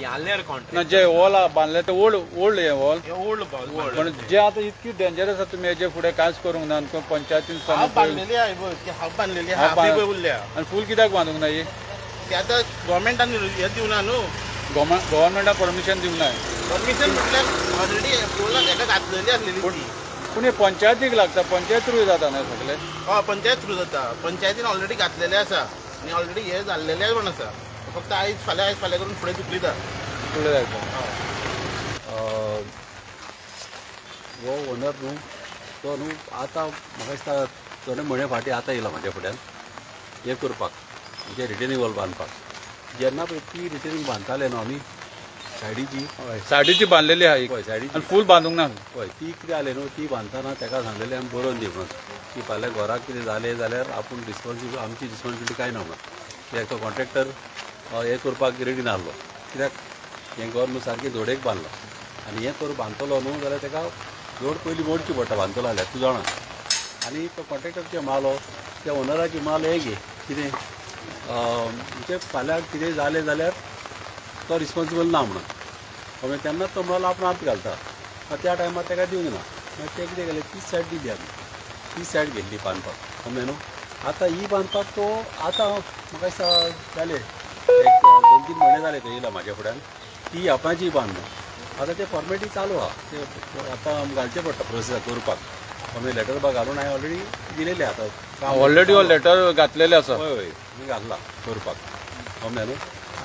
याल्ल्यार contract ना जे wall बांधले ते ओल्ड हे वॉल ओल्ड पण जे आता इतकी डेंजरस आसा तुमी हेजे फुडें कांयच करूंक ना पंचायतीन बांधलेली आहे हाफ बांधलेली आहे उरल्या आनी फूल कित्याक बांदूंक ना ही ते आता गव्हर्मेंटान हे दिवना न्हू गव्हर्मेंटान परमिशन दिवंक ना परमिशन म्हटल्यार ऑलरेडी पोलाक हेका घातलेली आसलेली पूण हे पंचायतीक लागता पंचायत थ्रू जाता न्हय सगळे हय पंचायत थ्रू जाता पंचायतीन ऑलरेडी घातलेले आसा आनी ऑलरेडी हे जाल्लेले पण आसा फक्त आयज फाल्यां करून फुडें चुकलीता फुडें जायता हो ओनर न्हू तो न्हू आतां म्हाका दिसता थोडे म्हयने फाटीं आतां येयला म्हाज्या फुड्यान हें करपाक म्हणजे रिटेनिंग वॉल बांदपाक जेन्ना पळय ती रिटेनिंग बांदताले न्हू आमी सायडीची बांदलेली आहा हय सायडीची आनी फूल बांदूंक ना हय ती कितें जालें न्हू ती बांदतना ताका सांगलेलें आमी बरोवन दी म्हणून की फाल्यां घराक कितें जालें जाल्यार आपूण रिस्पॉन्सिबल आमची रिस्पॉन्सिबिलिटी कांय ना म्हणून कित्याक तो कॉन्ट्रॅक्टर हें करपाक रेडी नासलो कित्याक हें घर न्हू सारकें जोडेक बांदलो आनी हें करून बांदतलो न्हू जाल्यार ताका जोड पयलीं मोडची पडटा बांदतलो जाल्यार तूं जाणा आनी तो कॉन्ट्रॅक्टरचे मालो त्या ओनराची माल हे घे कितें म्हणजे फाल्यां कितें जालें जाल्यार तो रिस्पॉन्सिबल ना म्हणून म्हणजे तेन्नाच तो माल आपण हात घालता त्या टायमार ताका दिवंक ना मागीर ते कितें केलें ती सायड दिली आमी ती सायड घेतली बांदपाक समजें न्हू आतां ही बांदपाक तो आतां म्हाका दिसता जाले एक 2-3 म्हयने जाले तो येयला म्हाज्या फुड्यान ती आपणाची बांदना आतां ते फॉर्मेलिटी चालू आहा ते आतां घालचें पडटा प्रोसेस करपाक म्हणजे लेटर बा घालून हांवें ऑलरेडी दिलेले आतां ऑलरेडी हो लेटर घातलेले आसा हय हय मी घातला करपाक समजें न्हू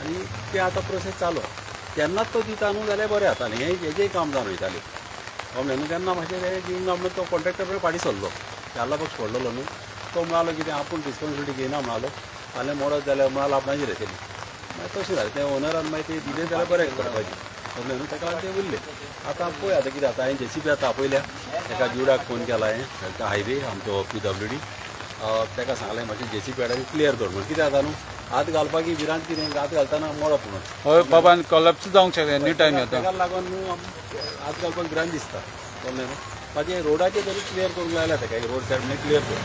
आनी ते आतां प्रोसेस चालू आहा तेन्नाच तो दिता न्हू जाल्यार बरें जातालें हेजेंय काम जावन वयतालें समजें न्हू तेन्ना मातशें तें दिवंक ना म्हणून तो कॉन्ट्रॅक्टर फाटी सरलो त्याला पक्ष पडलेलो न्हू तो म्हणालो कितें आपूण रिस्पॉन्सिबिलिटी घेयना म्हणालो फाल्यां मोडत जाल्यार म्हणालो आपणाची रेतेली मागीर तशें जालें तें ओनरान मागीर तें दिलें जाल्यार बरें करपाचें समजें न्हू ताका तें उरलें आतां पळय आतां कितें जाता हांवें JCB आतां आपयल्या ताका जुडाक फोन केला हांवें हायवे आमचो PWD ताका सांगलें मातशें JCB हाडान क्लियर कर म्हणून कितें जाता न्हू हात घालपाक भिरांत कितें हात घालतना मोडप म्हणून हय बाबा आनी कोलॅप्स जावंक शकता एनी टायम येता ताका लागून न्हू हात घालपाक भिरांत दिसता समजें न्हू मागीर रोडाचेर तरी क्लियर करूंक लायला ताका रोड सायड म्हणून क्लियर कर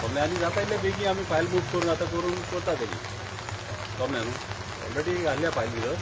समजें आनी जाता इतले बेगीन आमी फायल मूव करून आतां करून करता तेजी समजें न्हू ऑलरेडी घातल्या फायल भितर